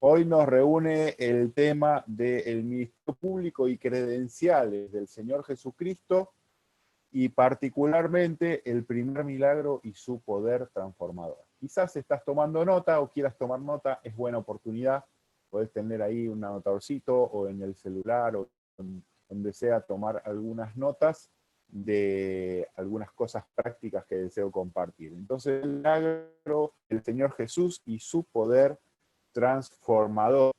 Hoy nos reúne el tema del ministerio público y credenciales del Señor Jesucristo y particularmente el primer milagro y su poder transformador. Quizás estás tomando nota o quieras tomar nota, es buena oportunidad. Podés tener ahí un anotadorcito o en el celular o donde sea tomar algunas notas de algunas cosas prácticas que deseo compartir. Entonces, el milagro del Señor Jesús y su poder transformador.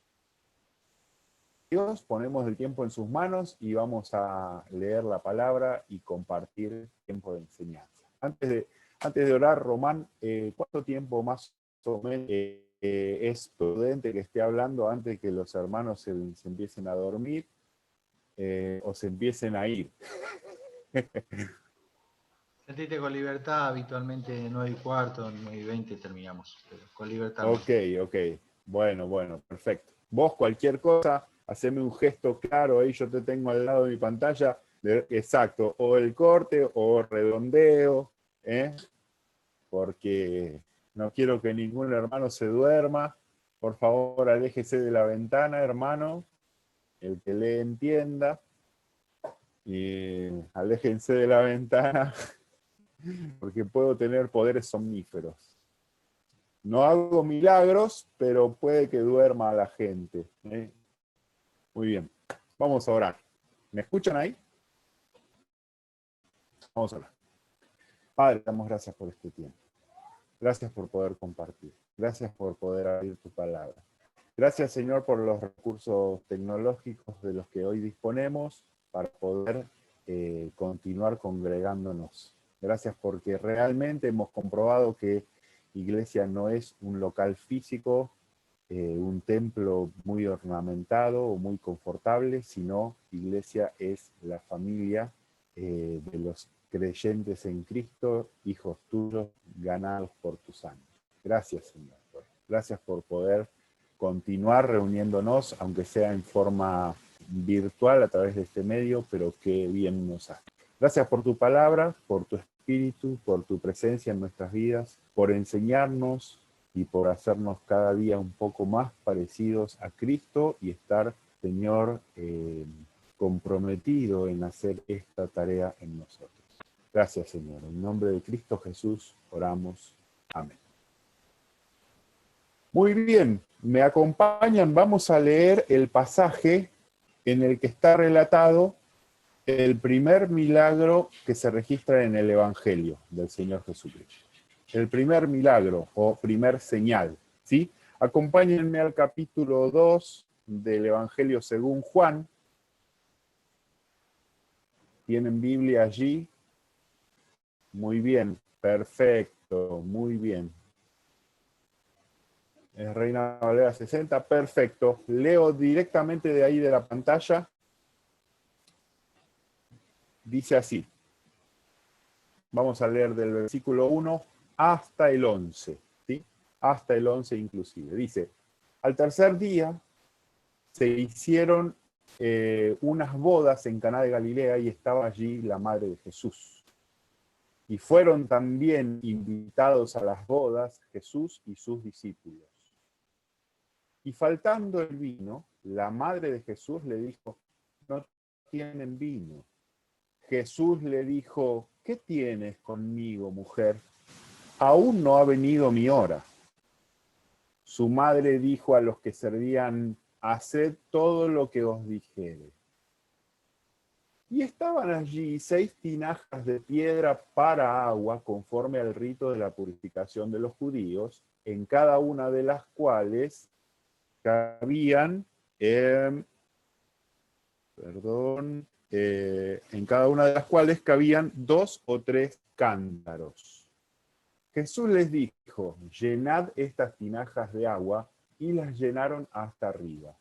Dios, ponemos el tiempo en sus manos y vamos a leer la palabra y compartir tiempo de enseñanza. Antes de orar, Román, ¿cuánto tiempo más o menos es prudente que esté hablando antes de que los hermanos se empiecen a dormir o se empiecen a ir? Sentite con libertad, habitualmente 9:15, 9:20 terminamos, pero con libertad. Ok, ok. Bueno, perfecto. Vos cualquier cosa, haceme un gesto claro, ahí yo te tengo al lado de mi pantalla, exacto, o el corte o redondeo, ¿eh? Porque no quiero que ningún hermano se duerma. Por favor, aléjese de la ventana, hermano, el que le entienda. Y aléjense de la ventana, porque puedo tener poderes somníferos. No hago milagros, pero puede que duerma a la gente, ¿eh? Muy bien, vamos a orar. ¿Me escuchan ahí? Vamos a orar. Padre, damos gracias por este tiempo. Gracias por poder compartir. Gracias por poder abrir tu palabra. Gracias, Señor, por los recursos tecnológicos de los que hoy disponemos para poder continuar congregándonos. Gracias porque realmente hemos comprobado que iglesia no es un local físico, un templo muy ornamentado o muy confortable, sino iglesia es la familia de los creyentes en Cristo, hijos tuyos, ganados por tu sangre. Gracias, Señor. Gracias por poder continuar reuniéndonos, aunque sea en forma virtual a través de este medio, pero qué bien nos hace. Gracias por tu palabra, por tu espíritu, por tu presencia en nuestras vidas, por enseñarnos y por hacernos cada día un poco más parecidos a Cristo y estar, Señor, comprometido en hacer esta tarea en nosotros. Gracias, Señor. En nombre de Cristo Jesús oramos. Amén. Muy bien, me acompañan, vamos a leer el pasaje en el que está relatado el primer milagro que se registra en el Evangelio del Señor Jesucristo. El primer milagro o primer señal, ¿sí? Acompáñenme al capítulo 2 del Evangelio según Juan. ¿Tienen Biblia allí? Muy bien, perfecto, muy bien. Es Reina Valera 60, perfecto. Leo directamente de ahí de la pantalla. Dice así. Vamos a leer del versículo 1 hasta el 11, ¿sí? Hasta el 11 inclusive. Dice, al tercer día se hicieron unas bodas en Caná de Galilea y estaba allí la madre de Jesús. Y fueron también invitados a las bodas Jesús y sus discípulos. Y faltando el vino, la madre de Jesús le dijo, no tienen vino. Jesús le dijo, ¿qué tienes conmigo, mujer? Aún no ha venido mi hora. Su madre dijo a los que servían, haced todo lo que os dijere. Y estaban allí 6 tinajas de piedra para agua, conforme al rito de la purificación de los judíos, en cada una de las cuales cabían, en cada una de las cuales cabían 2 o 3 cántaros. Jesús les dijo, llenad estas tinajas de agua, y las llenaron hasta arriba.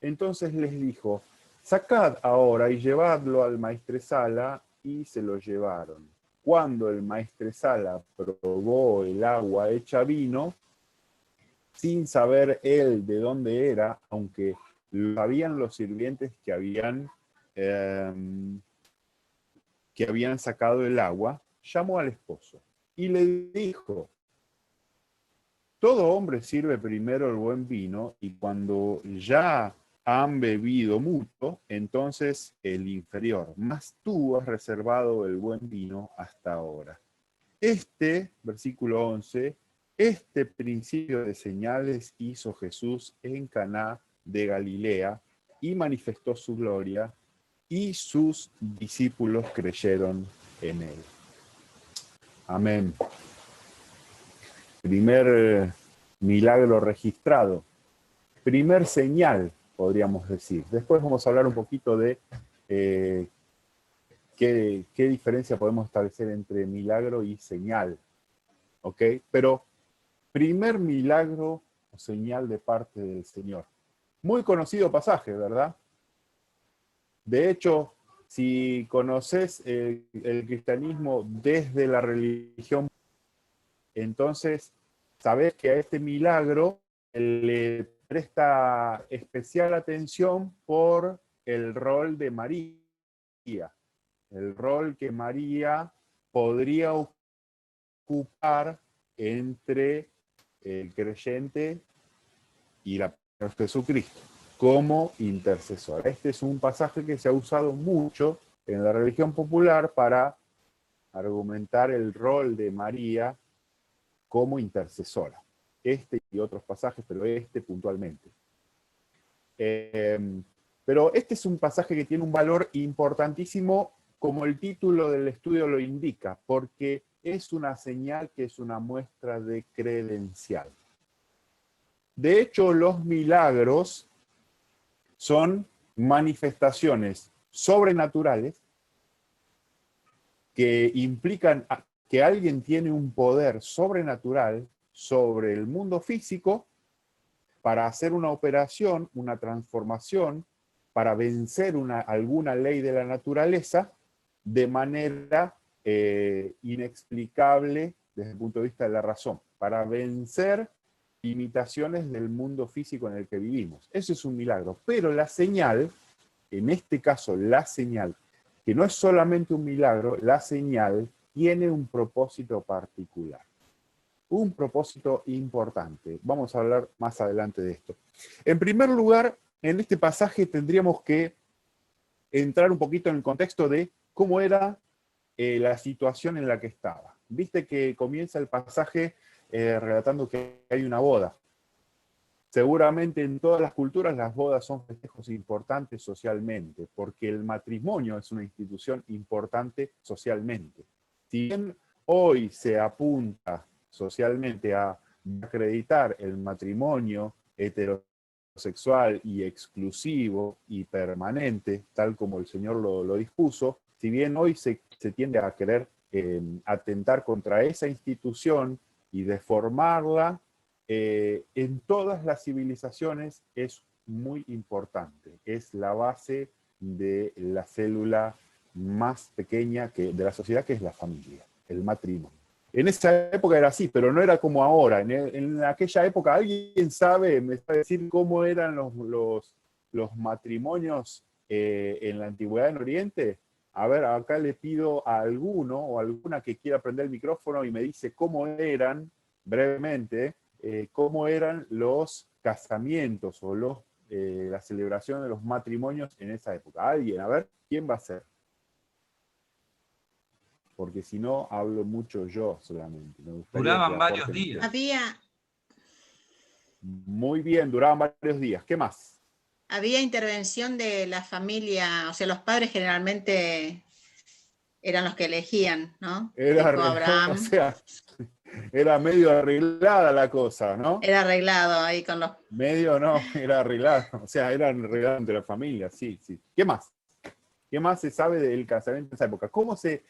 Entonces les dijo, sacad ahora y llevadlo al maestresala, y se lo llevaron. Cuando el maestresala probó el agua hecha vino, sin saber él de dónde era, aunque lo sabían los sirvientes que habían sacado el agua, llamó al esposo y le dijo, todo hombre sirve primero el buen vino y cuando ya han bebido mucho, entonces el inferior. Mas tú has reservado el buen vino hasta ahora. Versículo 11, este principio de señales hizo Jesús en Caná de Galilea y manifestó su gloria y sus discípulos creyeron en él. Amén. Primer milagro registrado. Primer señal, podríamos decir. Después vamos a hablar un poquito de qué diferencia podemos establecer entre milagro y señal. ¿Ok? Pero primer milagro o señal de parte del Señor. Muy conocido pasaje, ¿verdad? De hecho, si conoces el cristianismo desde la religión, entonces sabes que a este milagro le presta especial atención por el rol de María, el rol que María podría ocupar entre el creyente y la Jesucristo como intercesora. Este es un pasaje que se ha usado mucho en la religión popular para argumentar el rol de María como intercesora. Este y otros pasajes, pero este puntualmente. Pero este es un pasaje que tiene un valor importantísimo, como el título del estudio lo indica, porque es una señal que es una muestra de credencial. De hecho, los milagros son manifestaciones sobrenaturales que implican que alguien tiene un poder sobrenatural sobre el mundo físico para hacer una operación, una transformación, para vencer alguna ley de la naturaleza de manera inexplicable desde el punto de vista de la razón, para vencer limitaciones del mundo físico en el que vivimos. Eso es un milagro. Pero la señal, en este caso la señal, que no es solamente un milagro, la señal tiene un propósito particular. Un propósito importante. Vamos a hablar más adelante de esto. En primer lugar, en este pasaje tendríamos que entrar un poquito en el contexto de cómo era la situación en la que estaba. Viste que comienza el pasaje relatando que hay una boda. Seguramente en todas las culturas las bodas son festejos importantes socialmente, porque el matrimonio es una institución importante socialmente. Si bien hoy se apunta socialmente a acreditar el matrimonio heterosexual y exclusivo y permanente, tal como el Señor lo dispuso, si bien hoy se tiende a querer atentar contra esa institución y deformarla, en todas las civilizaciones es muy importante. Es la base de la célula más pequeña de la sociedad, que es la familia, el matrimonio. En esa época era así, pero no era como ahora. En aquella época, ¿alguien sabe, me sabe decir cómo eran los matrimonios en la antigüedad en Oriente? A ver, acá le pido a alguno o alguna que quiera prender el micrófono y me dice cómo eran, brevemente, cómo eran los casamientos o la celebración de los matrimonios en esa época. Alguien, a ver, ¿quién va a ser? Porque si no, hablo mucho yo solamente. Me gustaría Duraban varios días. Muy bien, duraban varios días. ¿Qué más? Había intervención de la familia, o sea, los padres generalmente eran los que elegían, ¿no? Era, Tipo Abraham. o sea, era medio arreglada la cosa, ¿no? Era arreglado ahí con los... Medio no, era arreglado. O sea, era arreglado entre la familia, sí, sí. ¿Qué más? ¿Qué más se sabe del casamiento en esa época? ¿Cómo se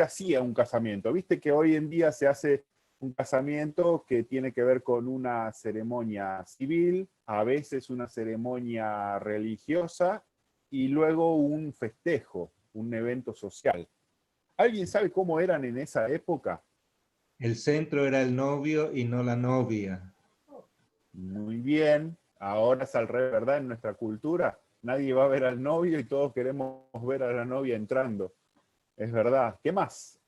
hacía un casamiento? Viste que hoy en día se hace un casamiento que tiene que ver con una ceremonia civil, a veces una ceremonia religiosa y luego un festejo, un evento social. ¿Alguien sabe cómo eran en esa época? El centro era el novio y no la novia. Muy bien. Ahora es al revés, ¿verdad? En nuestra cultura nadie va a ver al novio y todos queremos ver a la novia entrando. Es verdad. ¿Qué más?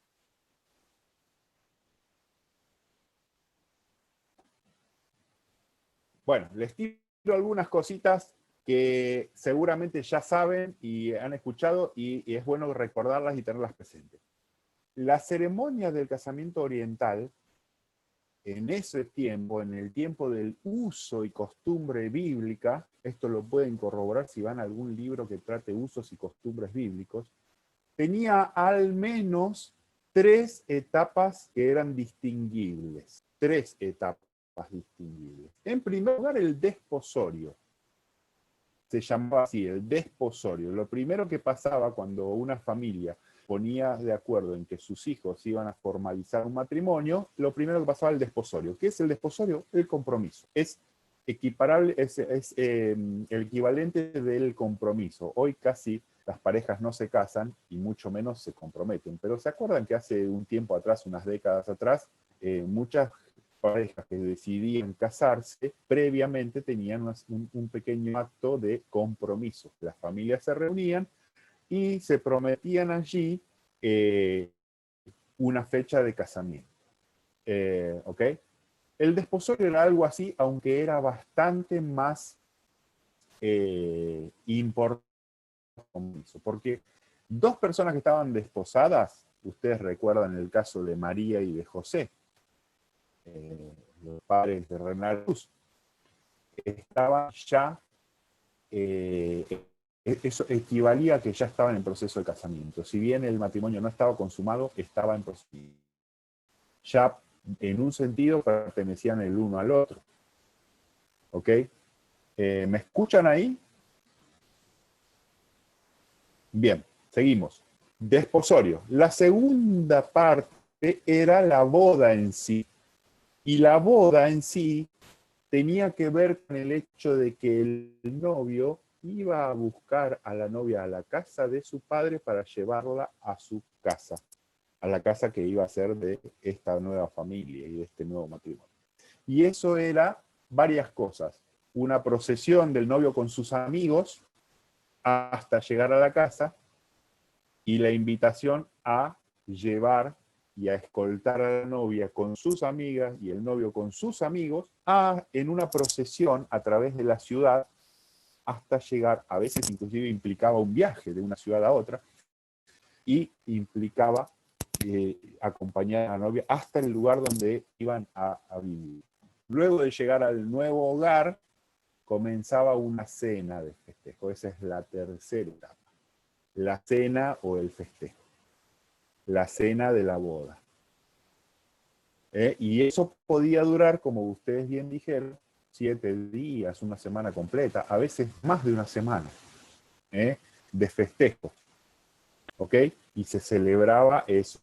Bueno, les tiro algunas cositas que seguramente ya saben y han escuchado y es bueno recordarlas y tenerlas presentes. La ceremonia del casamiento oriental, en ese tiempo, en el tiempo del uso y costumbre bíblica, esto lo pueden corroborar si van a algún libro que trate usos y costumbres bíblicos, tenía al menos 3 etapas que eran distinguibles. 3 etapas distinguibles. En primer lugar, el desposorio. Se llamaba así, el desposorio. Lo primero que pasaba cuando una familia ponía de acuerdo en que sus hijos iban a formalizar un matrimonio, lo primero que pasaba el desposorio. ¿Qué es el desposorio? El compromiso. Es equiparable, es el equivalente del compromiso. Hoy casi las parejas no se casan y mucho menos se comprometen. Pero ¿se acuerdan que hace un tiempo atrás, unas décadas atrás, muchas parejas que decidían casarse, previamente tenían un pequeño acto de compromiso? Las familias se reunían y se prometían allí una fecha de casamiento. ¿Ok? El desposorio era algo así, aunque era bastante más importante, porque 2 personas que estaban desposadas, ustedes recuerdan el caso de María y de José, los padres de Renal Cruz, estaban ya, eso equivalía a que ya estaban en proceso de casamiento. Si bien el matrimonio no estaba consumado, estaba en proceso. Ya en un sentido pertenecían el uno al otro. ¿Ok? ¿Me escuchan ahí? Bien, seguimos. Desposorio. La segunda parte era la boda en sí. Y la boda en sí tenía que ver con el hecho de que el novio iba a buscar a la novia a la casa de su padre para llevarla a su casa, a la casa que iba a ser de esta nueva familia y de este nuevo matrimonio. Y eso era varias cosas. Una procesión del novio con sus amigos hasta llegar a la casa y la invitación a llevar y a escoltar a la novia con sus amigas y el novio con sus amigos en una procesión a través de la ciudad hasta llegar, a veces inclusive implicaba un viaje de una ciudad a otra, y implicaba acompañar a la novia hasta el lugar donde iban a vivir. Luego de llegar al nuevo hogar, comenzaba una cena de festejo. Esa es la tercera etapa. La cena o el festejo. La cena de la boda. Y eso podía durar, como ustedes bien dijeron, 7 días, una semana completa, a veces más de una semana de festejo. ¿Ok? Y se celebraba eso,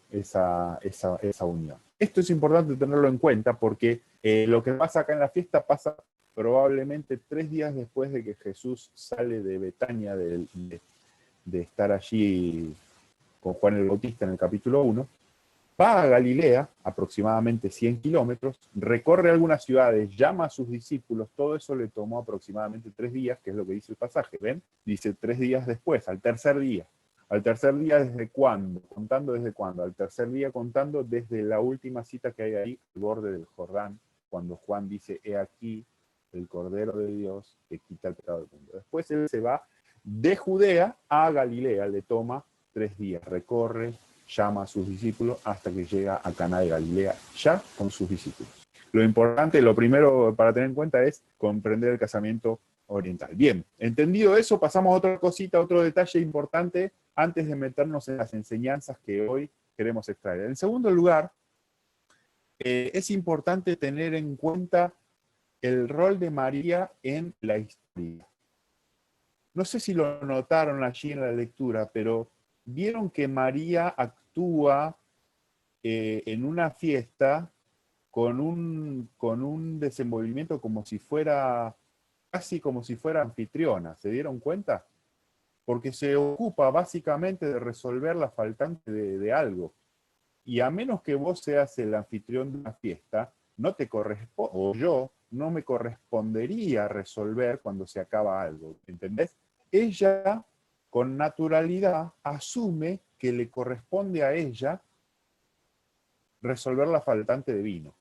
esa unión. Esto es importante tenerlo en cuenta porque lo que pasa acá en la fiesta pasa probablemente 3 días después de que Jesús sale de Betania, de estar allí con Juan el Bautista en el capítulo 1, va a Galilea, aproximadamente 100 kilómetros, recorre algunas ciudades, llama a sus discípulos, todo eso le tomó aproximadamente 3 días, que es lo que dice el pasaje, ¿ven? Dice 3 días después, al tercer día. ¿Al tercer día desde cuándo? ¿Contando desde cuándo? Al tercer día contando desde la última cita que hay ahí, al borde del Jordán, cuando Juan dice, he aquí el Cordero de Dios que quita el pecado del mundo. Después él se va de Judea a Galilea, le toma 3 días, recorre, llama a sus discípulos hasta que llega a Caná de Galilea, ya con sus discípulos. Lo importante, lo primero para tener en cuenta es comprender el casamiento oriental. Bien, entendido eso, pasamos a otra cosita, otro detalle importante antes de meternos en las enseñanzas que hoy queremos extraer. En segundo lugar, es importante tener en cuenta el rol de María en la historia. No sé si lo notaron allí en la lectura, pero vieron que María actúa en una fiesta con un desenvolvimiento como si fuera, casi como si fuera anfitriona. ¿Se dieron cuenta? Porque se ocupa básicamente de resolver la faltante de algo. Y a menos que vos seas el anfitrión de una fiesta, no te corresponde, o yo, no me correspondería resolver cuando se acaba algo. ¿Entendés? Ella, con naturalidad, asume que le corresponde a ella resolver la faltante de vino.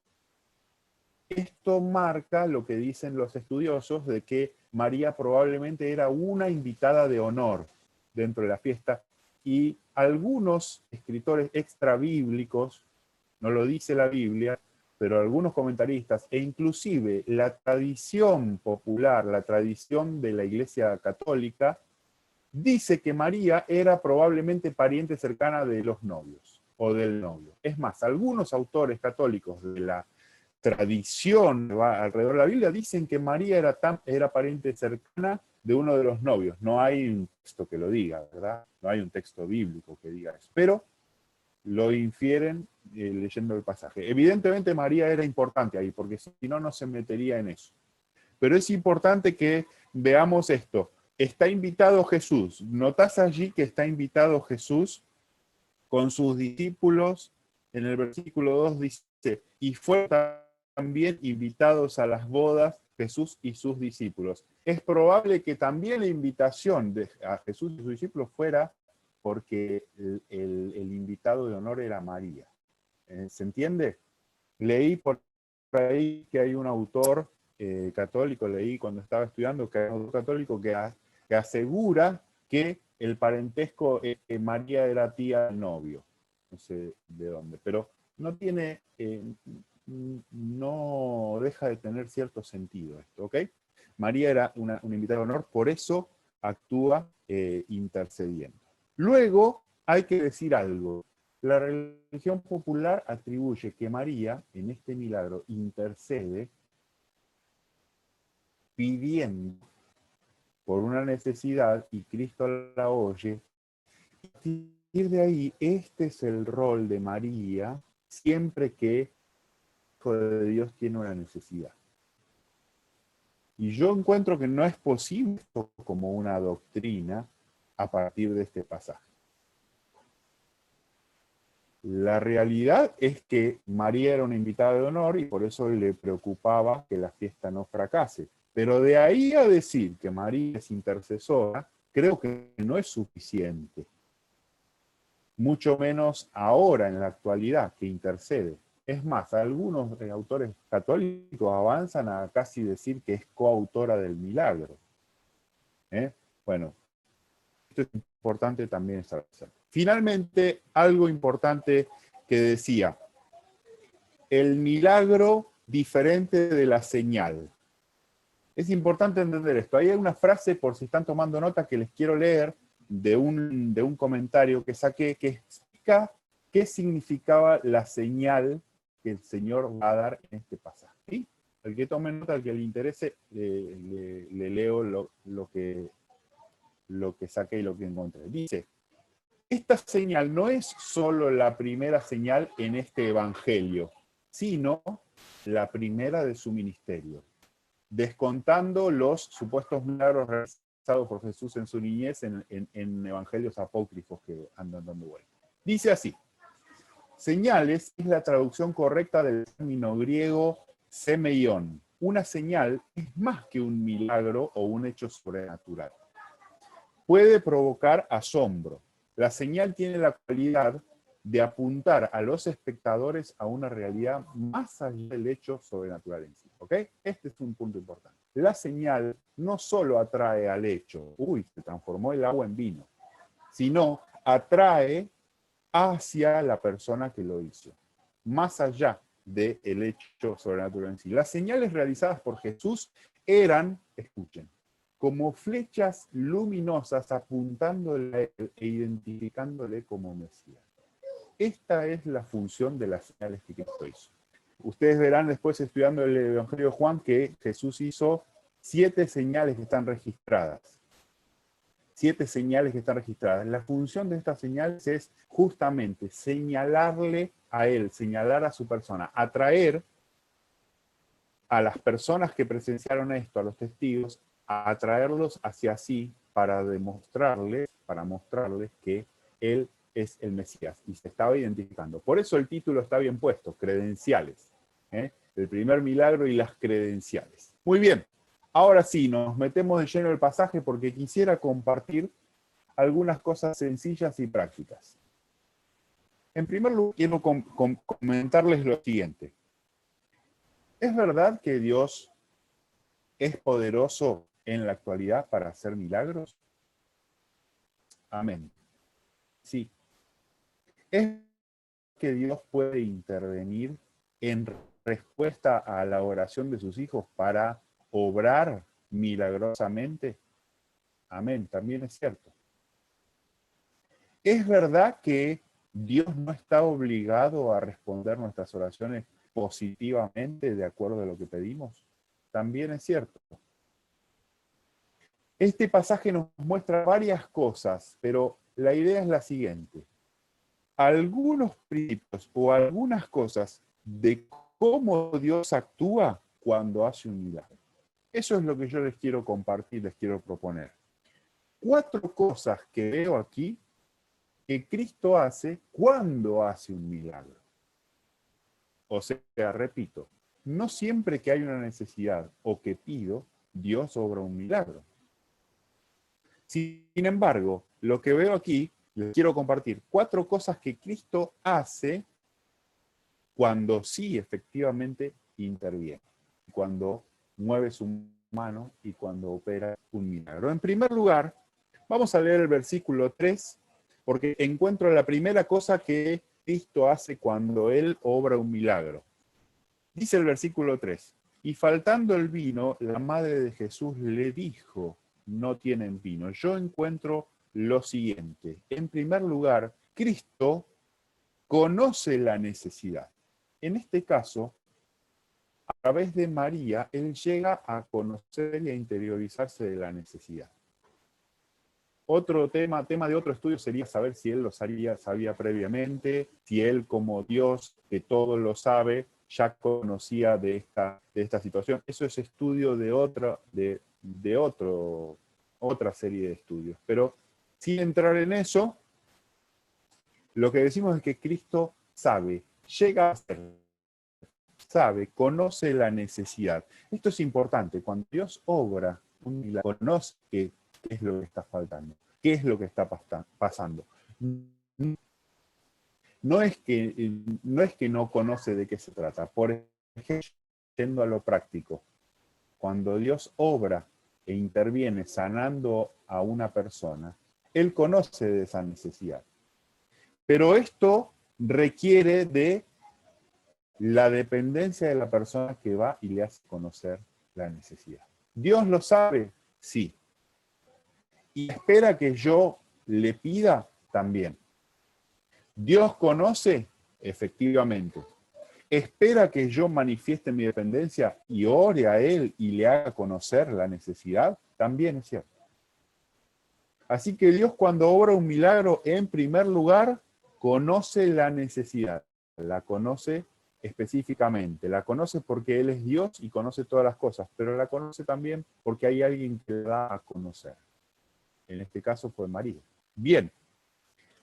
Esto marca lo que dicen los estudiosos de que María probablemente era una invitada de honor dentro de la fiesta, y algunos escritores extrabíblicos, no lo dice la Biblia, pero algunos comentaristas, e inclusive la tradición popular, la tradición de la Iglesia Católica, dice que María era probablemente pariente cercana de los novios o del novio. Es más, algunos autores católicos de la tradición que va alrededor de la Biblia dicen que María era pariente cercana de uno de los novios. No hay un texto que lo diga, ¿verdad? No hay un texto bíblico que diga eso. Pero lo infieren leyendo el pasaje. Evidentemente María era importante ahí, porque si no, no se metería en eso. Pero es importante que veamos esto. Está invitado Jesús. ¿Notás allí que está invitado Jesús con sus discípulos? En el versículo 2 dice, y fueron también invitados a las bodas Jesús y sus discípulos. Es probable que también la invitación a Jesús y sus discípulos fuera porque el invitado de honor era María. ¿Se entiende? Leí por ahí que hay un autor católico, leí cuando estaba estudiando, que hay un autor católico que asegura que el parentesco, María era tía del novio. No sé de dónde, pero no tiene, no deja de tener cierto sentido esto, ¿ok? María era una invitada de honor, por eso actúa intercediendo. Luego hay que decir algo. La religión popular atribuye que María, en este milagro, intercede pidiendo por una necesidad y Cristo la oye. A partir de ahí, este es el rol de María siempre que el Hijo de Dios tiene una necesidad. Y yo encuentro que no es posible esto como una doctrina a partir de este pasaje. La realidad es que María era una invitada de honor y por eso le preocupaba que la fiesta no fracase. Pero de ahí a decir que María es intercesora, creo que no es suficiente. Mucho menos ahora, en la actualidad, que intercede. Es más, algunos autores católicos avanzan a casi decir que es coautora del milagro. Bueno, esto es importante también establecer. Finalmente, algo importante que decía, el milagro diferente de la señal. Es importante entender esto. Ahí hay una frase, por si están tomando nota, que les quiero leer de un comentario que saqué, que explica qué significaba la señal que el Señor va a dar en este pasaje. ¿Sí? El que tome nota, al que le interese, le leo lo que saqué y lo que encontré. Dice, esta señal no es solo la primera señal en este evangelio, sino la primera de su ministerio, descontando los supuestos milagros realizados por Jesús en su niñez en evangelios apócrifos que andan dando vuelta. Dice así, señales es la traducción correcta del término griego semeion. Una señal es más que un milagro o un hecho sobrenatural. Puede provocar asombro. La señal tiene la cualidad de apuntar a los espectadores a una realidad más allá del hecho sobrenatural en sí. ¿Ok? Este es un punto importante. La señal no solo atrae al hecho, se transformó el agua en vino, sino atrae hacia la persona que lo hizo, más allá del hecho sobrenatural en sí. Las señales realizadas por Jesús eran, escuchen, como flechas luminosas apuntándole e identificándole como Mesías. Esta es la función de las señales que Cristo hizo. Ustedes verán después estudiando el Evangelio de Juan que Jesús hizo 7 señales que están registradas. 7 señales que están registradas. La función de estas señales es justamente señalarle a él, señalar a su persona, atraer a las personas que presenciaron esto, a los testigos, a atraerlos hacia sí para mostrarles que él es el Mesías y se estaba identificando. Por eso el título está bien puesto, credenciales. El primer milagro y las credenciales. Muy bien, ahora sí, nos metemos de lleno en el pasaje porque quisiera compartir algunas cosas sencillas y prácticas. En primer lugar, quiero comentarles lo siguiente. ¿Es verdad que Dios es poderoso en la actualidad para hacer milagros? Amén. Sí. ¿Es que Dios puede intervenir en respuesta a la oración de sus hijos para obrar milagrosamente? Amén, también es cierto. ¿Es verdad que Dios no está obligado a responder nuestras oraciones positivamente de acuerdo a lo que pedimos? También es cierto. Este pasaje nos muestra varias cosas, pero la idea es la siguiente. Algunos principios o algunas cosas de cómo Dios actúa cuando hace un milagro. Eso es lo que yo les quiero compartir, les quiero proponer. 4 cosas que veo aquí que Cristo hace cuando hace un milagro. O sea, repito, no siempre que hay una necesidad o que pido, Dios obra un milagro. Sin embargo, lo que veo aquí, les quiero compartir 4 cosas que Cristo hace cuando sí efectivamente interviene, cuando mueve su mano y cuando opera un milagro. En primer lugar, vamos a leer el versículo 3, porque encuentro la primera cosa que Cristo hace cuando Él obra un milagro. Dice el versículo 3, y faltando el vino, la madre de Jesús le dijo, no tienen vino. Yo encuentro lo siguiente. En primer lugar, Cristo conoce la necesidad. En este caso, a través de María, Él llega a conocer y a interiorizarse de la necesidad. Otro tema de otro estudio sería saber si Él lo sabía previamente, si Él como Dios, que todo lo sabe, ya conocía de esta situación. Eso es estudio de otra serie de estudios. Pero sin entrar en eso, lo que decimos es que Cristo sabe, llega a ser, sabe, conoce la necesidad. Esto es importante. Cuando Dios obra un milagro, conoce qué es lo que está faltando, qué es lo que está pasando. No es que no conoce de qué se trata. Por ejemplo, yendo a lo práctico, cuando Dios obra e interviene sanando a una persona, Él conoce de esa necesidad. Pero esto requiere de la dependencia de la persona que va y le hace conocer la necesidad. ¿Dios lo sabe? Sí. Y espera que yo le pida también. ¿Dios conoce? Efectivamente. ¿Espera que yo manifieste mi dependencia y ore a Él y le haga conocer la necesidad? También es cierto. Así que Dios, cuando obra un milagro, en primer lugar, conoce la necesidad. La conoce específicamente. La conoce porque Él es Dios y conoce todas las cosas, pero la conoce también porque hay alguien que la da a conocer. En este caso fue María. Bien.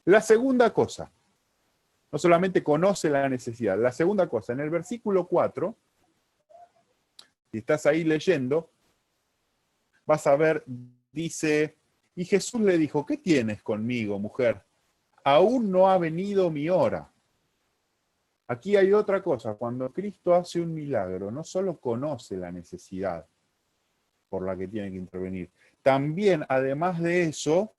La segunda cosa. No solamente conoce la necesidad. La segunda cosa, en el versículo 4, si estás ahí leyendo, vas a ver, dice, y Jesús le dijo, ¿qué tienes conmigo, mujer? Aún no ha venido mi hora. Aquí hay otra cosa, cuando Cristo hace un milagro, no solo conoce la necesidad por la que tiene que intervenir, también, además de eso,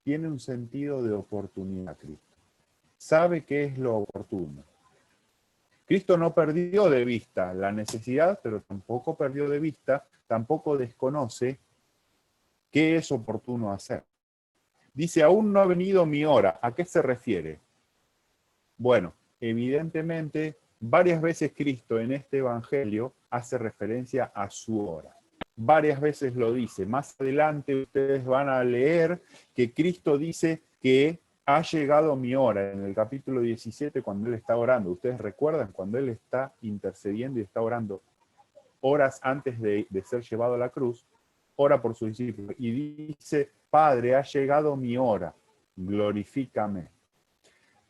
tiene un sentido de oportunidad, Cristo. Sabe qué es lo oportuno. Cristo no perdió de vista la necesidad, pero tampoco perdió de vista, tampoco desconoce qué es oportuno hacer. Dice, aún no ha venido mi hora. ¿A qué se refiere? Bueno, evidentemente, varias veces Cristo en este evangelio hace referencia a su hora. Varias veces lo dice. Más adelante ustedes van a leer que Cristo dice que ha llegado mi hora, en el capítulo 17, cuando Él está orando. Ustedes recuerdan cuando Él está intercediendo y está orando horas antes de ser llevado a la cruz, ora por sus discípulos y dice, Padre, ha llegado mi hora, glorifícame.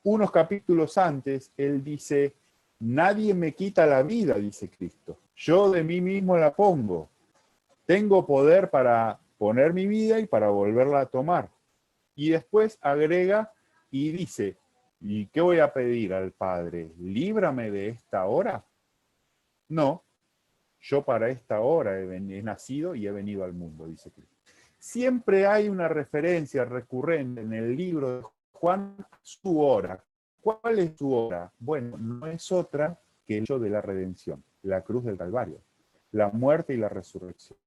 Unos capítulos antes, Él dice, nadie me quita la vida, dice Cristo. Yo de mí mismo la pongo. Tengo poder para poner mi vida y para volverla a tomar. Y después agrega y dice, ¿y qué voy a pedir al Padre? ¿Líbrame de esta hora? No, yo para esta hora he nacido y he venido al mundo, dice Cristo. Siempre hay una referencia recurrente en el libro de Juan a su hora. ¿Cuál es su hora? Bueno, no es otra que el hecho de la redención, la cruz del Calvario, la muerte y la resurrección.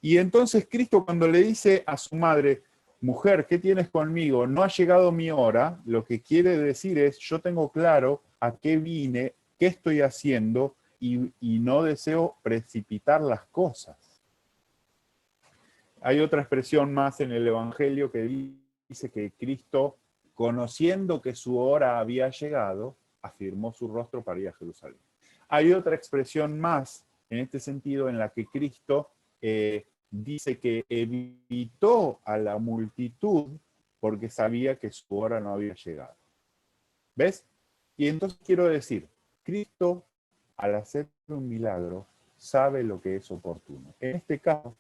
Y entonces Cristo, cuando le dice a su madre, mujer, ¿qué tienes conmigo? No ha llegado mi hora, lo que quiere decir es, yo tengo claro a qué vine, qué estoy haciendo, y no deseo precipitar las cosas. Hay otra expresión más en el Evangelio que dice que Cristo, conociendo que su hora había llegado, afirmó su rostro para ir a Jerusalén. Hay otra expresión más en este sentido en la que Cristo dice que evitó a la multitud porque sabía que su hora no había llegado. ¿Ves? Y entonces quiero decir, Cristo, al hacer un milagro, sabe lo que es oportuno. En este caso,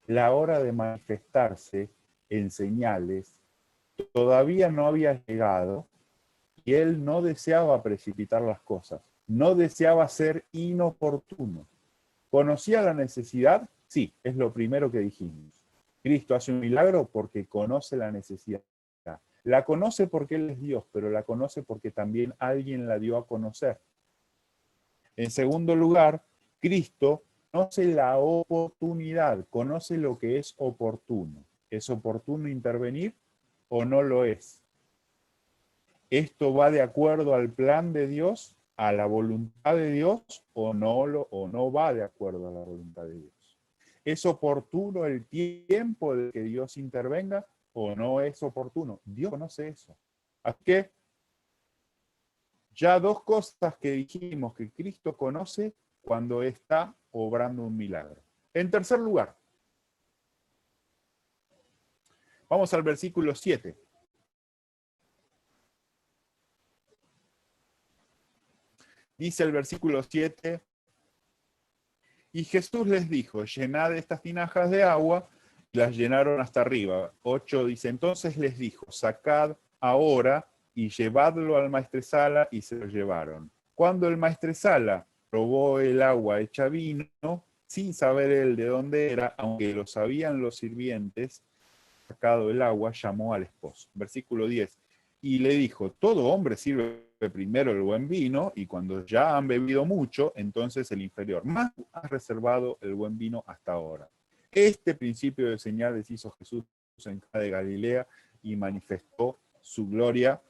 la hora de manifestarse en señales todavía no había llegado y él no deseaba precipitar las cosas, no deseaba ser inoportuno. ¿Conocía la necesidad? Sí, es lo primero que dijimos. Cristo hace un milagro porque conoce la necesidad. La conoce porque Él es Dios, pero la conoce porque también alguien la dio a conocer. En segundo lugar, Cristo conoce la oportunidad, conoce lo que es oportuno. ¿Es oportuno intervenir o no lo es? ¿Esto va de acuerdo al plan de Dios, a la voluntad de Dios, o no va de acuerdo a la voluntad de Dios? ¿Es oportuno el tiempo de que Dios intervenga o no es oportuno? Dios conoce eso. Así que ya dos cosas que dijimos que Cristo conoce cuando está obrando un milagro. En tercer lugar, vamos al versículo 7. Dice el versículo 7, y Jesús les dijo, llenad estas tinajas de agua, y las llenaron hasta arriba. 8 dice, entonces les dijo, sacad ahora y llevadlo al maestresala, y se lo llevaron. Cuando el maestresala probó el agua hecha vino, sin saber él de dónde era, aunque lo sabían los sirvientes, sacado el agua, llamó al esposo. Versículo 10. Y le dijo, todo hombre sirve primero el buen vino, y cuando ya han bebido mucho, entonces el inferior. Más ha reservado el buen vino hasta ahora. Este principio de señales hizo Jesús en Cana de Galilea y manifestó su gloria.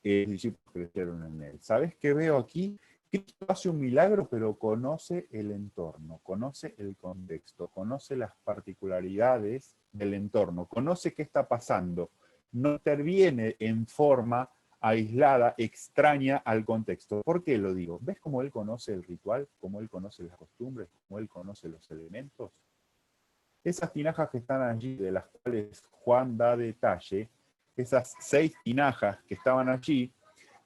Los discípulos crecieron en él. ¿Sabes qué veo aquí? Cristo hace un milagro, pero conoce el entorno, conoce el contexto, conoce las particularidades del entorno, conoce qué está pasando. No interviene en forma aislada, extraña al contexto. ¿Por qué lo digo? ¿Ves cómo él conoce el ritual? ¿Cómo él conoce las costumbres? ¿Cómo él conoce los elementos? Esas tinajas que están allí, de las cuales Juan da detalle, esas 6 tinajas que estaban allí,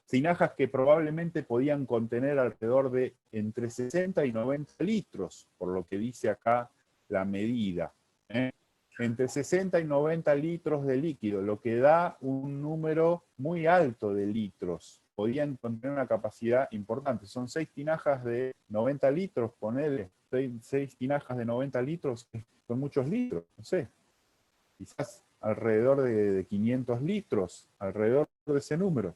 tinajas que probablemente podían contener alrededor de entre 60 y 90 litros, por lo que dice acá la medida. Entre 60 y 90 litros de líquido, lo que da un número muy alto de litros. Podían contener una capacidad importante. Son 6 tinajas de 90 litros, ponele. 6 tinajas de 90 litros, son muchos litros, no sé. Quizás alrededor de 500 litros, alrededor de ese número.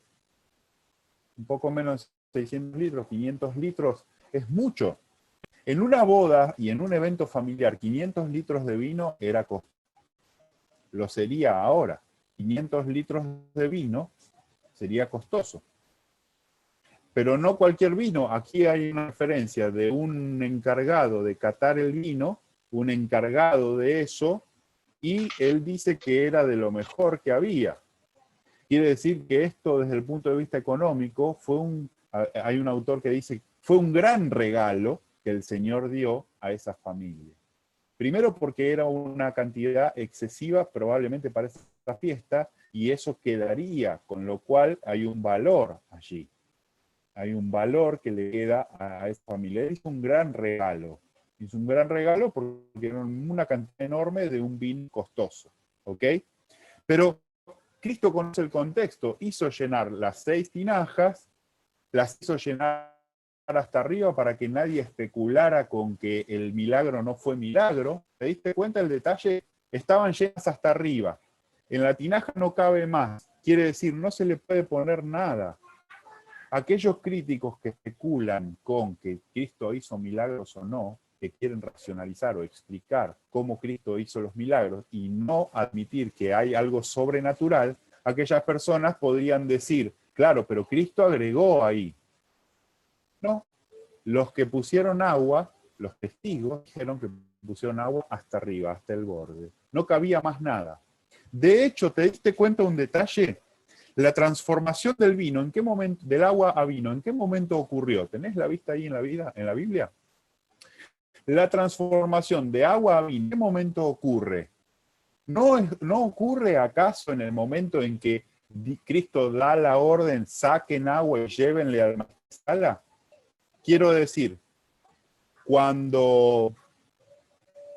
Un poco menos de 600 litros, 500 litros, es mucho. En una boda y en un evento familiar, 500 litros de vino era costoso. Lo sería ahora. 500 litros de vino sería costoso. Pero no cualquier vino. Aquí hay una referencia de un encargado de catar el vino, un encargado de eso, y él dice que era de lo mejor que había. Quiere decir que esto, desde el punto de vista económico, hay un autor que dice, fue un gran regalo que el Señor dio a esa familia. Primero porque era una cantidad excesiva probablemente para esta fiesta, y eso quedaría, con lo cual hay un valor allí. Hay un valor que le queda a esa familia. Es un gran regalo. Es un gran regalo porque era una cantidad enorme de un vino costoso. ¿Ok? Pero Cristo conoce el contexto, hizo llenar las 6 tinajas, las hizo llenar hasta arriba para que nadie especulara con que el milagro no fue milagro. ¿Te diste cuenta el detalle? Estaban llenas hasta arriba. En la tinaja no cabe más. Quiere decir, no se le puede poner nada. Aquellos críticos que especulan con que Cristo hizo milagros o no, que quieren racionalizar o explicar cómo Cristo hizo los milagros y no admitir que hay algo sobrenatural, aquellas personas podrían decir, claro, pero Cristo agregó ahí. No, los que pusieron agua, los testigos, dijeron que pusieron agua hasta arriba, hasta el borde. No cabía más nada. De hecho, ¿te diste cuenta un detalle? La transformación del vino, ¿en qué momento, del agua a vino, en qué momento ocurrió? ¿Tenés la vista ahí en la Biblia? La transformación de agua a vino, ¿en qué momento ocurre? ¿No ocurre acaso en el momento en que Cristo da la orden, saquen agua y llévenle al maestresala? Quiero decir, cuando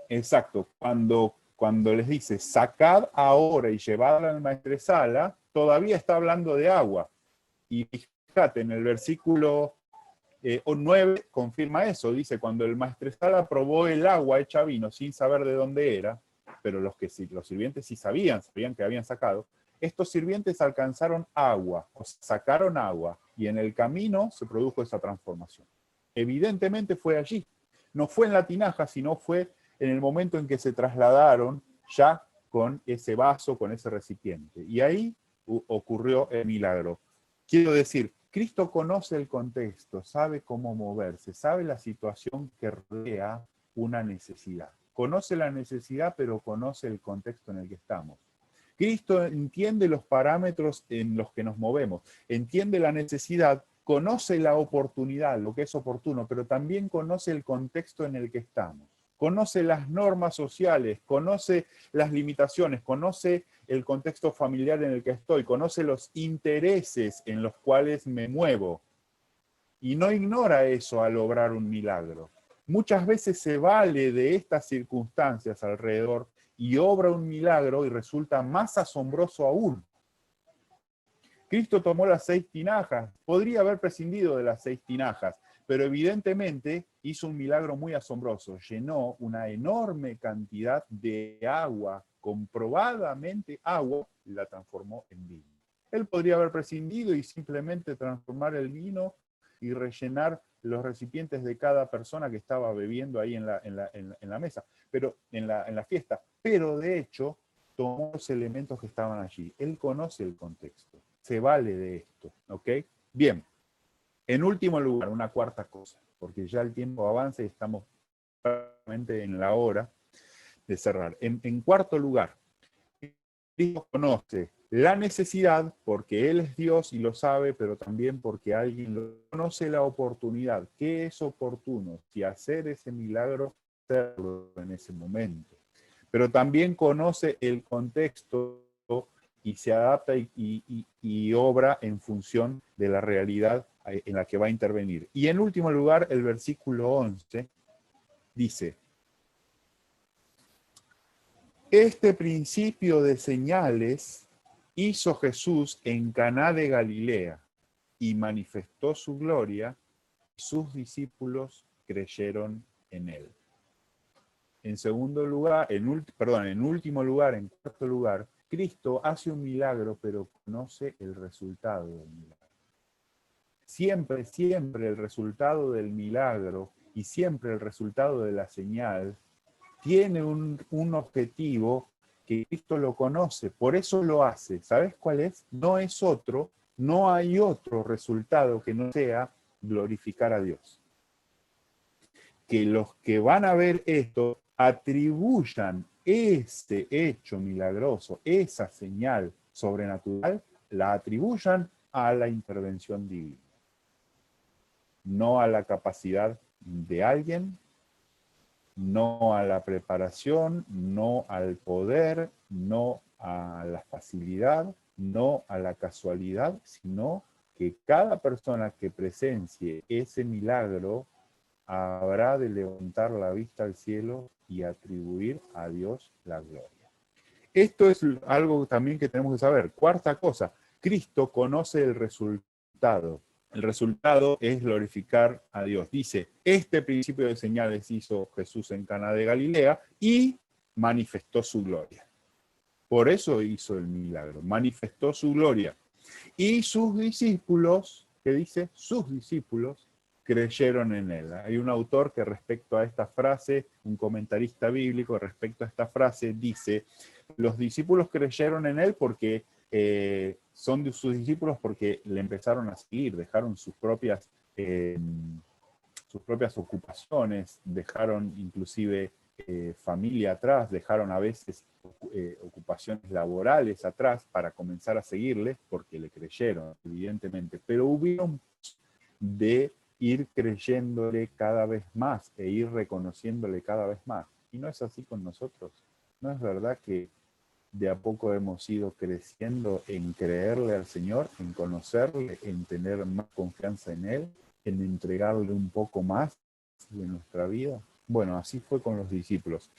les dice, sacad ahora y llevadla al maestresala, todavía está hablando de agua. Y fíjate, en el versículo 9 confirma eso, dice, cuando el maestresala probó el agua hecha vino sin saber de dónde era, pero los sirvientes sí sabían que habían sacado, estos sirvientes alcanzaron agua, o sacaron agua, y en el camino se produjo esa transformación. Evidentemente fue allí, no fue en la tinaja, sino fue en el momento en que se trasladaron ya con ese vaso, con ese recipiente. Y ahí ocurrió el milagro. Quiero decir, Cristo conoce el contexto, sabe cómo moverse, sabe la situación que rodea una necesidad. Conoce la necesidad, pero conoce el contexto en el que estamos. Cristo entiende los parámetros en los que nos movemos, entiende la necesidad, conoce la oportunidad, lo que es oportuno, pero también conoce el contexto en el que estamos. Conoce las normas sociales, conoce las limitaciones, conoce el contexto familiar en el que estoy, conoce los intereses en los cuales me muevo. Y no ignora eso al obrar un milagro. Muchas veces se vale de estas circunstancias alrededor y obra un milagro y resulta más asombroso aún. Cristo tomó las 6 tinajas, podría haber prescindido de las 6 tinajas, pero evidentemente hizo un milagro muy asombroso. Llenó una enorme cantidad de agua, comprobadamente agua, y la transformó en vino. Él podría haber prescindido y simplemente transformar el vino y rellenar los recipientes de cada persona que estaba bebiendo ahí en la mesa, pero en la fiesta. Pero de hecho, tomó los elementos que estaban allí. Él conoce el contexto. Se vale de esto, ¿ok? Bien. En último lugar, una cuarta cosa, porque ya el tiempo avanza y estamos prácticamente en la hora de cerrar. En cuarto lugar, Cristo conoce la necesidad porque Él es Dios y lo sabe, pero también porque alguien lo conoce la oportunidad. ¿Qué es oportuno? Si hacer ese milagro, hacerlo en ese momento. Pero también conoce el contexto y se adapta y obra en función de la realidad en la que va a intervenir. Y en último lugar, el versículo 11 dice, este principio de señales hizo Jesús en Caná de Galilea y manifestó su gloria, y sus discípulos creyeron en él. En segundo lugar, en último lugar, en cuarto lugar, Cristo hace un milagro, pero conoce el resultado del milagro. Siempre, siempre el resultado del milagro y siempre el resultado de la señal tiene un objetivo que Cristo lo conoce, por eso lo hace. ¿Sabes cuál es? No es otro, no hay otro resultado que no sea glorificar a Dios. Que los que van a ver esto atribuyan ese hecho milagroso, esa señal sobrenatural, la atribuyan a la intervención divina. No a la capacidad de alguien, no a la preparación, no al poder, no a la facilidad, no a la casualidad, sino que cada persona que presencie ese milagro habrá de levantar la vista al cielo y atribuir a Dios la gloria. Esto es algo también que tenemos que saber. Cuarta cosa, Cristo conoce el resultado. El resultado es glorificar a Dios. Dice, este principio de señales hizo Jesús en Caná de Galilea y manifestó su gloria. Por eso hizo el milagro, manifestó su gloria. Y sus discípulos, ¿qué dice? Sus discípulos creyeron en él. Hay un autor que respecto a esta frase, un comentarista bíblico respecto a esta frase, dice, los discípulos creyeron en él porque son de sus discípulos porque le empezaron a seguir, dejaron sus propias ocupaciones, dejaron inclusive familia atrás, dejaron a veces ocupaciones laborales atrás para comenzar a seguirle porque le creyeron, evidentemente. Pero hubieron de ir creyéndole cada vez más e ir reconociéndole cada vez más. Y no es así con nosotros. ¿No es verdad que de a poco hemos ido creciendo en creerle al Señor, en conocerle, en tener más confianza en Él, en entregarle un poco más de nuestra vida? Bueno, así fue con los discípulos.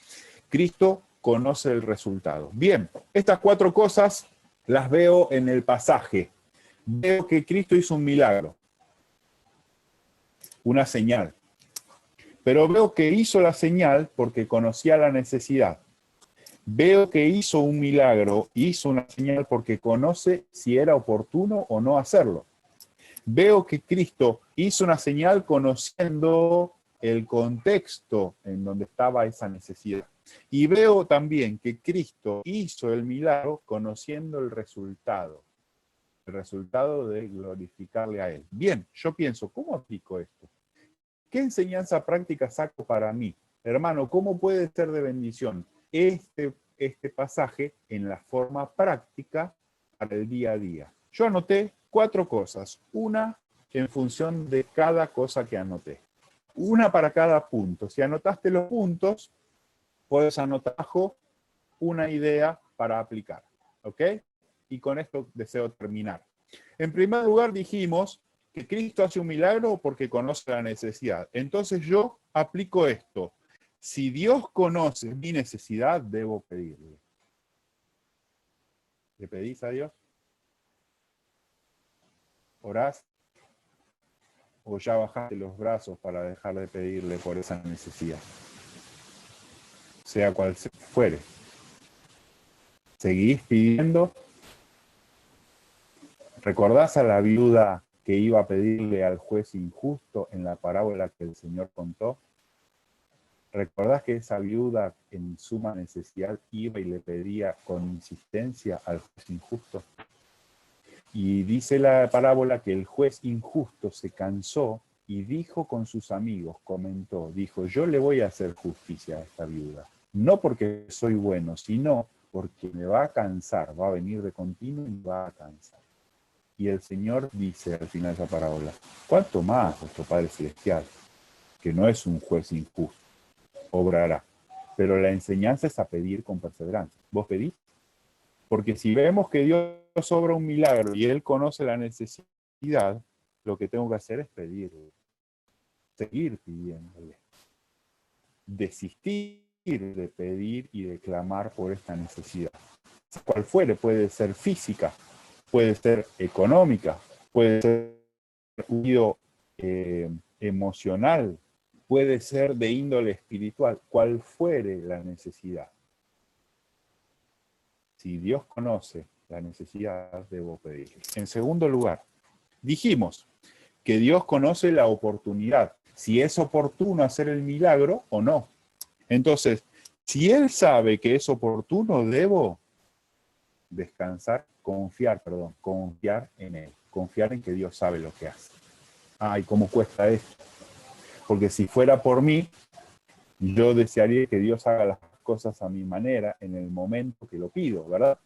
Cristo conoce el resultado. Bien, estas 4 cosas las veo en el pasaje. Veo que Cristo hizo un milagro, una señal. Pero veo que hizo la señal porque conocía la necesidad. Veo que hizo un milagro, hizo una señal porque conoce si era oportuno o no hacerlo. Veo que Cristo hizo una señal conociendo el contexto en donde estaba esa necesidad. Y veo también que Cristo hizo el milagro conociendo el resultado de glorificarle a Él. Bien, yo pienso, ¿cómo aplico esto? ¿Qué enseñanza práctica saco para mí? Hermano, ¿cómo puede ser de bendición este pasaje en la forma práctica para el día a día? Yo anoté 4 cosas, una en función de cada cosa que anoté. Una para cada punto. Si anotaste los puntos, puedes anotar abajo una idea para aplicar. ¿Ok? Y con esto deseo terminar. En primer lugar dijimos que Cristo hace un milagro porque conoce la necesidad. Entonces yo aplico esto. Si Dios conoce mi necesidad, debo pedirle. ¿Le pedís a Dios? ¿Orás? ¿O ya bajaste los brazos para dejar de pedirle por esa necesidad? Sea cual fuere. ¿Seguís pidiendo? ¿Recordás a la viuda que iba a pedirle al juez injusto en la parábola que el Señor contó? ¿Recordás que esa viuda en suma necesidad iba y le pedía con insistencia al juez injusto? Y dice la parábola que el juez injusto se cansó y dijo con sus amigos, comentó, dijo, yo le voy a hacer justicia a esta viuda. No porque soy bueno, sino porque me va a cansar, va a venir de continuo y me va a cansar. Y el Señor dice al final de esa parábola, ¿cuánto más vuestro Padre Celestial, que no es un juez injusto, obrará? Pero la enseñanza es a pedir con perseverancia. ¿Vos pedís? Porque si vemos que Dios obra un milagro y Él conoce la necesidad, lo que tengo que hacer es pedirle, seguir pidiéndole, desistir de pedir y de clamar por esta necesidad. Cual fuere, puede ser física, puede ser económica, puede ser unido emocional, puede ser de índole espiritual, cual fuere la necesidad. Si Dios conoce la necesidad, debo pedirle. En segundo lugar, dijimos que Dios conoce la oportunidad, si es oportuno hacer el milagro o no. Entonces, si Él sabe que es oportuno, debo confiar en Él, confiar en que Dios sabe lo que hace. Ay, ¿cómo cuesta esto? Porque si fuera por mí, yo desearía que Dios haga las cosas a mi manera en el momento que lo pido, ¿verdad?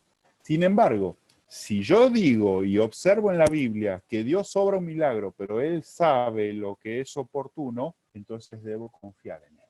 Sin embargo, si yo digo y observo en la Biblia que Dios obra un milagro, pero Él sabe lo que es oportuno, entonces debo confiar en Él.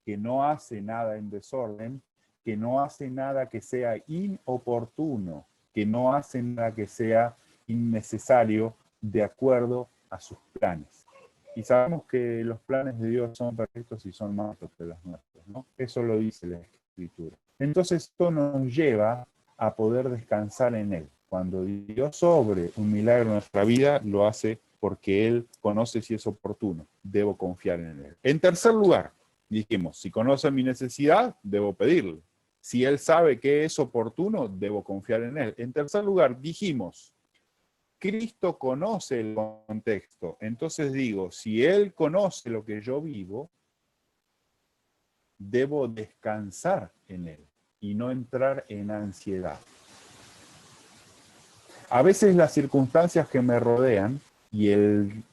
Que no hace nada en desorden, que no hace nada que sea inoportuno, que no hace nada que sea innecesario de acuerdo a sus planes. Y sabemos que los planes de Dios son perfectos y son más que los nuestros, ¿no? Eso lo dice la Escritura. Entonces esto nos lleva a poder descansar en Él. Cuando Dios obre un milagro en nuestra vida, lo hace porque Él conoce si es oportuno, debo confiar en Él. En tercer lugar, dijimos, si conoce mi necesidad, debo pedirle. Si Él sabe que es oportuno, debo confiar en Él. En tercer lugar, dijimos, Cristo conoce el contexto. Entonces digo, si Él conoce lo que yo vivo, debo descansar en Él y no entrar en ansiedad. A veces las circunstancias que me rodean y el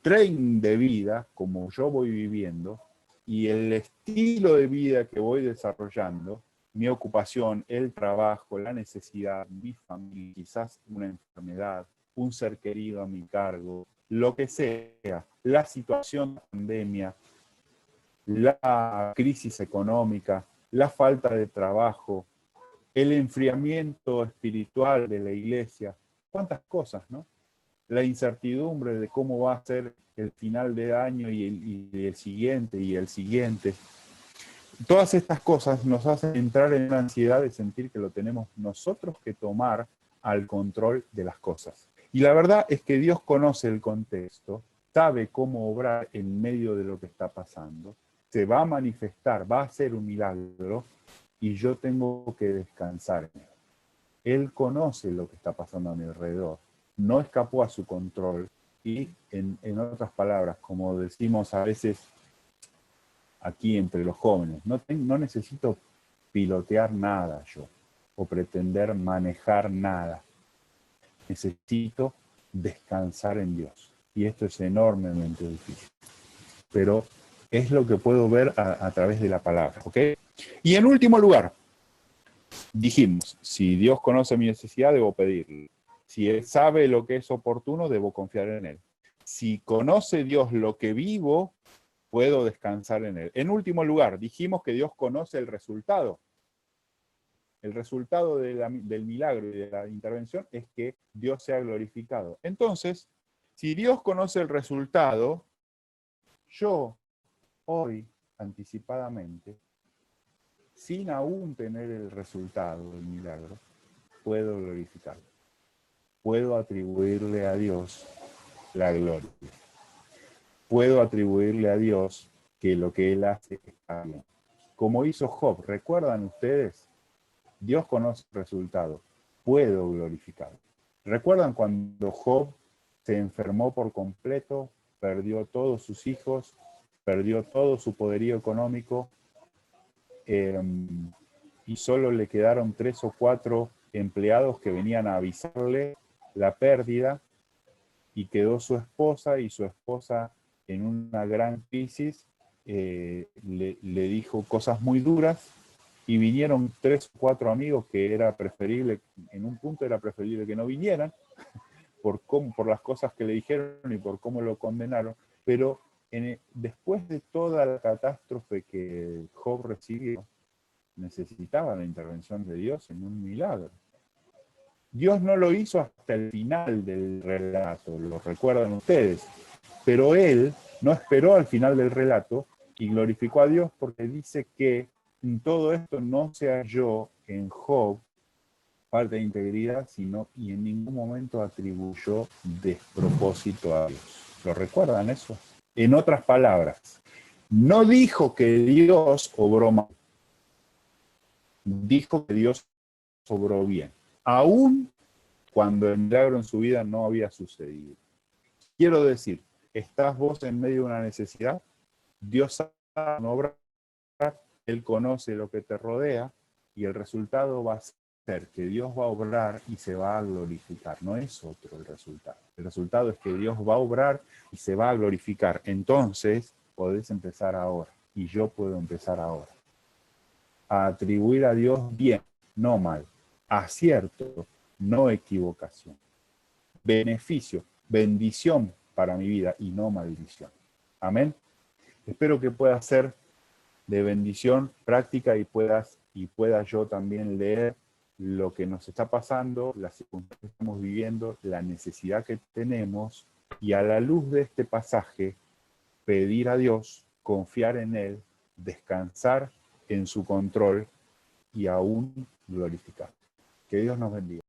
tren de vida, como yo voy viviendo, y el estilo de vida que voy desarrollando, mi ocupación, el trabajo, la necesidad, mi familia, quizás una enfermedad, un ser querido a mi cargo, lo que sea, la situación de pandemia, la crisis económica, la falta de trabajo, el enfriamiento espiritual de la iglesia, cuántas cosas, ¿no? La incertidumbre de cómo va a ser el final de año y el siguiente y el siguiente. Todas estas cosas nos hacen entrar en la ansiedad de sentir que lo tenemos nosotros que tomar al control de las cosas. Y la verdad es que Dios conoce el contexto, sabe cómo obrar en medio de lo que está pasando, se va a manifestar, va a hacer un milagro y yo tengo que descansar en Él. Él conoce lo que está pasando a mi alrededor, no escapó a su control y en otras palabras, como decimos a veces aquí entre los jóvenes, no necesito pilotear nada yo o pretender manejar nada. Necesito descansar en Dios. Y esto es enormemente difícil. Pero es lo que puedo ver a través de la palabra. ¿Ok? Y en último lugar, dijimos, si Dios conoce mi necesidad, debo pedirle. Si Él sabe lo que es oportuno, debo confiar en Él. Si conoce Dios lo que vivo, puedo descansar en Él. En último lugar, dijimos que Dios conoce el resultado. El resultado del milagro y de la intervención es que Dios sea glorificado. Entonces, si Dios conoce el resultado, yo hoy, anticipadamente, sin aún tener el resultado del milagro, puedo glorificarlo. Puedo atribuirle a Dios la gloria. Puedo atribuirle a Dios que lo que Él hace está bien. Como hizo Job, ¿recuerdan ustedes? Dios conoce el resultado. Puedo glorificarlo. ¿Recuerdan cuando Job se enfermó por completo, perdió todos sus hijos, perdió todo su poderío económico, y solo le quedaron 3 o 4 empleados que venían a avisarle la pérdida, y quedó su esposa, y su esposa en una gran crisis le dijo cosas muy duras, y vinieron 3 o 4 amigos que era preferible, en un punto era preferible que no vinieran, por las cosas que le dijeron y por cómo lo condenaron, pero después de toda la catástrofe que Job recibió, necesitaba la intervención de Dios en un milagro. Dios no lo hizo hasta el final del relato, lo recuerdan ustedes, pero Él no esperó al final del relato y glorificó a Dios porque dice que en todo esto no se halló en Job falta de integridad, sino y en ningún momento atribuyó despropósito a Dios. ¿Lo recuerdan eso? En otras palabras, no dijo que Dios obró mal, dijo que Dios obró bien, aún cuando el milagro en su vida no había sucedido. Quiero decir, ¿estás vos en medio de una necesidad? Dios sabe obrar, Él conoce lo que te rodea y el resultado va a ser que Dios va a obrar y se va a glorificar. No es otro el resultado. El resultado es que Dios va a obrar y se va a glorificar. Entonces, podés empezar ahora y yo puedo empezar ahora a atribuir a Dios bien, no mal, acierto, no equivocación, beneficio, bendición para mi vida y no maldición. Amén. Espero que pueda ser de bendición práctica y pueda yo también leer lo que nos está pasando, las circunstancias que estamos viviendo, la necesidad que tenemos, y a la luz de este pasaje pedir a Dios, confiar en Él, descansar en su control y aún glorificar. Que Dios nos bendiga.